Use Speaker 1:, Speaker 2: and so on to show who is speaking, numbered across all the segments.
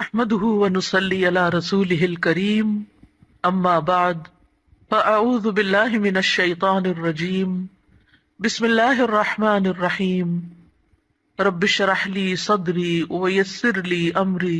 Speaker 1: نحمده ونصلي على رسوله الكريم اما بعد فاعوذ بالله من الشيطان الرجيم بسم الله الرحمن الرحيم رب اشرح لي صدري ويسر لي امري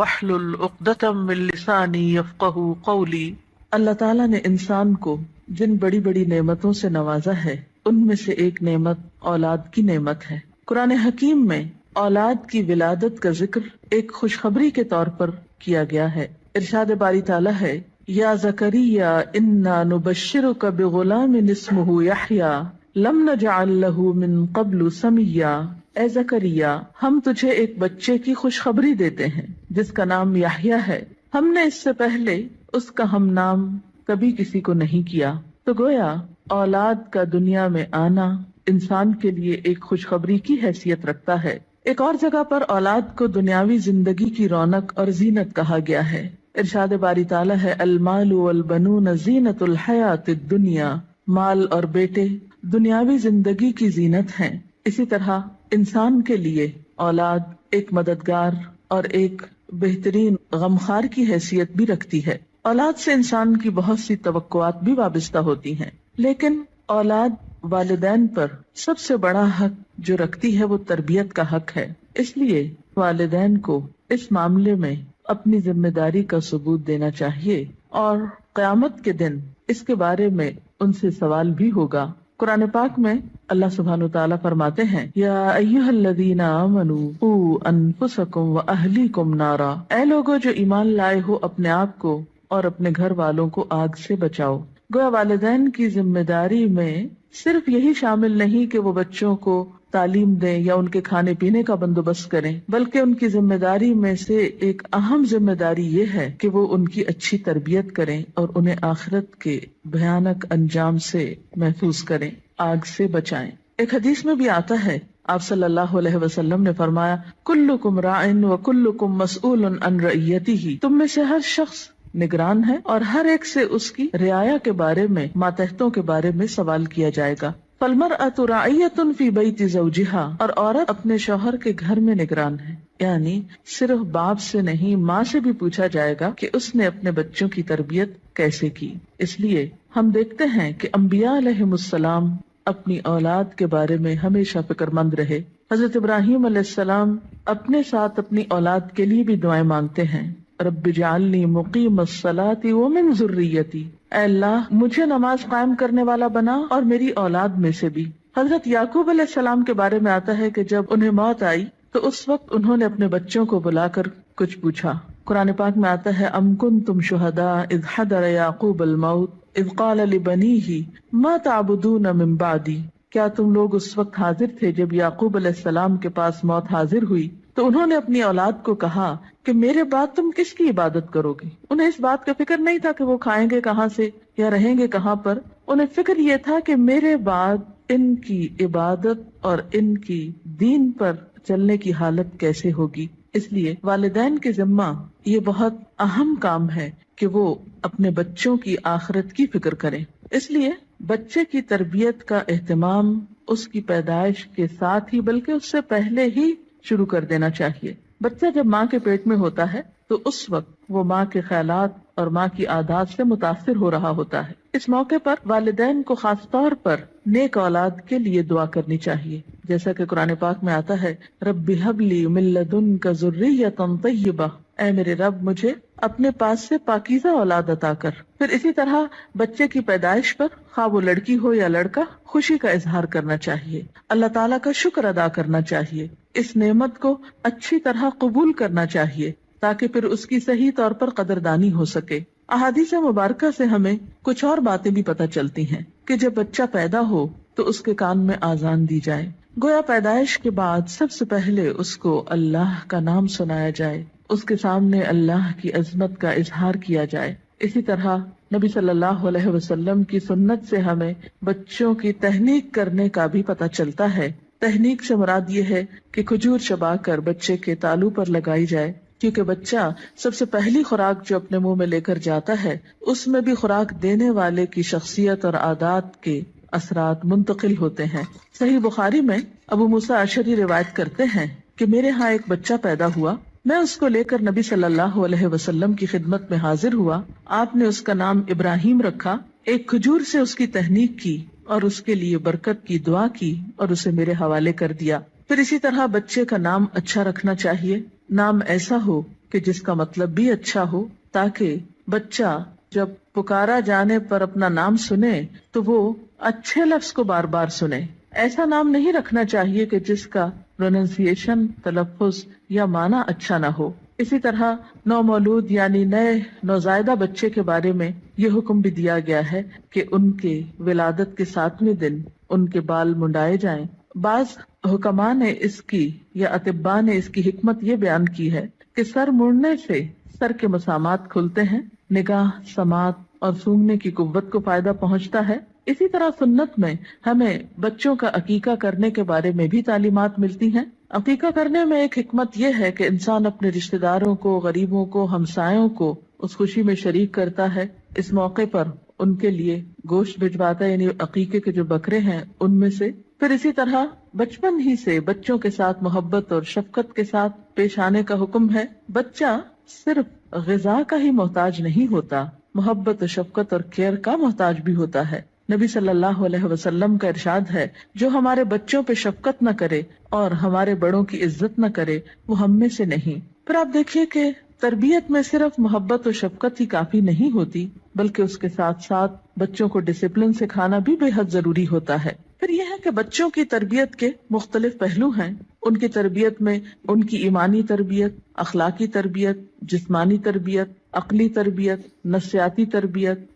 Speaker 1: واحلل عقدة من لساني يفقهوا قولي۔ اللہ تعالیٰ نے انسان کو جن بڑی بڑی نعمتوں سے نوازا ہے ان میں سے ایک نعمت اولاد کی نعمت ہے۔ قرآن حکیم میں اولاد کی ولادت کا ذکر ایک خوشخبری کے طور پر کیا گیا ہے۔ ارشاد باری تعالیٰ ہے، یا زکریا انا نبشرک بغلام اسمہ یحییٰ لم نجعل لہ من قبل سمیا۔ اے زکریا، ہم تجھے ایک بچے کی خوشخبری دیتے ہیں جس کا نام یحییٰ ہے، ہم نے اس سے پہلے اس کا ہم نام کبھی کسی کو نہیں کیا۔ تو گویا اولاد کا دنیا میں آنا انسان کے لیے ایک خوشخبری کی حیثیت رکھتا ہے۔ ایک اور جگہ پر اولاد کو دنیاوی زندگی کی رونق اور زینت کہا گیا ہے۔ ارشاد باری تعالیٰ ہے، المال والبنون زینت الحیات الدنیا۔ مال اور بیٹے دنیاوی زندگی کی زینت ہیں۔ اسی طرح انسان کے لیے اولاد ایک مددگار اور ایک بہترین غمخوار کی حیثیت بھی رکھتی ہے۔ اولاد سے انسان کی بہت سی توقعات بھی وابستہ ہوتی ہیں، لیکن اولاد والدین پر سب سے بڑا حق جو رکھتی ہے وہ تربیت کا حق ہے۔ اس لیے والدین کو اس معاملے میں اپنی ذمہ داری کا ثبوت دینا چاہیے، اور قیامت کے دن اس کے بارے میں ان سے سوال بھی ہوگا۔ قرآن پاک میں اللہ سبحانہ وتعالیٰ فرماتے ہیں، یا ایھا الذین آمنوا قوا انفسکم واہلیکم نارا۔ اے لوگو جو ایمان لائے ہو، اپنے آپ کو اور اپنے گھر والوں کو آگ سے بچاؤ۔ گویا والدین کی ذمہ داری میں صرف یہی شامل نہیں کہ وہ بچوں کو تعلیم دیں یا ان کے کھانے پینے کا بندوبست کریں، بلکہ ان کی ذمہ داری میں سے ایک اہم ذمہ داری یہ ہے کہ وہ ان کی اچھی تربیت کریں اور انہیں آخرت کے بھیانک انجام سے محفوظ کریں، آگ سے بچائیں۔ ایک حدیث میں بھی آتا ہے، آپ صلی اللہ علیہ وسلم نے فرمایا، کلکم راع وکلکم مسئول عن رعیتہ۔ تم میں سے ہر شخص نگران ہے اور ہر ایک سے اس کی رعایا کے بارے میں، ماتحتوں کے بارے میں سوال کیا جائے گا۔ فالمرأۃ راعیۃ فی بیت زوجہا، اور عورت اپنے شوہر کے گھر میں نگران ہے، یعنی صرف باپ سے نہیں، ماں سے بھی پوچھا جائے گا کہ اس نے اپنے بچوں کی تربیت کیسے کی۔ اس لیے ہم دیکھتے ہیں کہ انبیاء علیہم السلام اپنی اولاد کے بارے میں ہمیشہ فکر مند رہے۔ حضرت ابراہیم علیہ السلام اپنے ساتھ اپنی اولاد کے لیے بھی دعائیں مانگتے ہیں، رب اجعلنی مقیم الصلاۃ ومن ذریتی۔ اے اللہ، مجھے نماز قائم کرنے والا بنا اور میری اولاد میں سے بھی۔ حضرت یعقوب علیہ السلام کے بارے میں آتا ہے کہ جب انہیں موت آئی تو اس وقت انہوں نے اپنے بچوں کو بلا کر کچھ پوچھا۔ قرآن پاک میں آتا ہے، ام کنتم شہداء اذ حضر یعقوب الموت اذ قال لبنیہ ما تعبدون من بعدی۔ کیا تم لوگ اس وقت حاضر تھے جب یعقوب علیہ السلام کے پاس موت حاضر ہوئی تو انہوں نے اپنی اولاد کو کہا کہ میرے بعد تم کس کی عبادت کرو گے؟ انہیں اس بات کا فکر نہیں تھا کہ وہ کھائیں گے کہاں سے یا رہیں گے کہاں پر، انہیں فکر یہ تھا کہ میرے بعد ان کی عبادت اور ان کی دین پر چلنے کی حالت کیسے ہوگی۔ اس لیے والدین کے ذمہ یہ بہت اہم کام ہے کہ وہ اپنے بچوں کی آخرت کی فکر کریں۔ اس لیے بچے کی تربیت کا اہتمام اس کی پیدائش کے ساتھ ہی بلکہ اس سے پہلے ہی شروع کر دینا چاہیے۔ بچہ جب ماں کے پیٹ میں ہوتا ہے تو اس وقت وہ ماں کے خیالات اور ماں کی عادات سے متاثر ہو رہا ہوتا ہے۔ اس موقع پر والدین کو خاص طور پر نیک اولاد کے لیے دعا کرنی چاہیے، جیسا کہ قرآن پاک میں آتا ہے، رب ہب لی من لدنک ذریۃ طیبہ۔ اے میرے رب، مجھے اپنے پاس سے پاکیزہ اولاد عطا کر۔ پھر اسی طرح بچے کی پیدائش پر، خواہ وہ لڑکی ہو یا لڑکا، خوشی کا اظہار کرنا چاہیے، اللہ تعالیٰ کا شکر ادا کرنا چاہیے، اس نعمت کو اچھی طرح قبول کرنا چاہیے تاکہ پھر اس کی صحیح طور پر قدردانی ہو سکے۔ احادیث مبارکہ سے ہمیں کچھ اور باتیں بھی پتہ چلتی ہیں کہ جب بچہ پیدا ہو تو اس کے کان میں آذان دی جائے، گویا پیدائش کے بعد سب سے پہلے اس کو اللہ کا نام سنایا جائے، اس کے سامنے اللہ کی عظمت کا اظہار کیا جائے۔ اسی طرح نبی صلی اللہ علیہ وسلم کی سنت سے ہمیں بچوں کی تہنیک کرنے کا بھی پتہ چلتا ہے۔ تہنیک سے مراد یہ ہے کہ کھجور چبا کر بچے کے تالو پر لگائی جائے، کیونکہ بچہ سب سے پہلی خوراک جو اپنے منہ میں لے کر جاتا ہے اس میں بھی خوراک دینے والے کی شخصیت اور عادات کے اثرات منتقل ہوتے ہیں۔ صحیح بخاری میں ابو موسیٰ اشعری روایت کرتے ہیں کہ میرے ہاں ایک بچہ پیدا ہوا، میں اس کو لے کر نبی صلی اللہ علیہ وسلم کی خدمت میں حاضر ہوا. آپ نے اس کا نام ابراہیم رکھا، ایک کھجور سے اس کی تہنیک کی اور اس کے لیے برکت کی دعا کی اور اسے میرے حوالے کر دیا. پھر اسی طرح بچے کا نام اچھا رکھنا چاہیے، نام ایسا ہو کہ جس کا مطلب بھی اچھا ہو، تاکہ بچہ جب پکارا جانے پر اپنا نام سنے تو وہ اچھے لفظ کو بار بار سنے. ایسا نام نہیں رکھنا چاہیے کہ جس کا پروننسیشن، تلفظ یا معنی اچھا نہ ہو. اسی طرح نومولود یعنی نئے نوزائیدہ بچے کے بارے میں یہ حکم بھی دیا گیا ہے کہ ان کے ولادت کے 7ویں دن ان کے بال منڈائے جائیں. بعض حکماء نے اس کی یا اطباء نے اس کی حکمت یہ بیان کی ہے کہ سر مڑنے سے سر کے مسامات کھلتے ہیں، نگاہ، سماعت اور سونگھنے کی قوت کو فائدہ پہنچتا ہے. اسی طرح سنت میں ہمیں بچوں کا عقیقہ کرنے کے بارے میں بھی تعلیمات ملتی ہیں. عقیقہ کرنے میں ایک حکمت یہ ہے کہ انسان اپنے رشتہ داروں کو، غریبوں کو، ہمسایوں کو اس خوشی میں شریک کرتا ہے. اس موقع پر ان کے لیے گوشت بھجواتا ہے، یعنی عقیقے کے جو بکرے ہیں ان میں سے. پھر اسی طرح بچپن ہی سے بچوں کے ساتھ محبت اور شفقت کے ساتھ پیش آنے کا حکم ہے. بچہ صرف غذا کا ہی محتاج نہیں ہوتا، محبت و شفقت اور کیئر کا محتاج بھی ہوتا ہے. نبی صلی اللہ علیہ وسلم کا ارشاد ہے، جو ہمارے بچوں پہ شفقت نہ کرے اور ہمارے بڑوں کی عزت نہ کرے وہ ہم میں سے نہیں. پھر آپ دیکھیے کہ تربیت میں صرف محبت و شفقت ہی کافی نہیں ہوتی، بلکہ اس کے ساتھ ساتھ بچوں کو ڈسپلن سکھانا بھی بے حد ضروری ہوتا ہے. پھر یہ ہے کہ بچوں کی تربیت کے مختلف پہلو ہیں. ان کی تربیت میں ان کی ایمانی تربیت، اخلاقی تربیت، جسمانی تربیت، عقلی تربیت، نفسیاتی تربیت،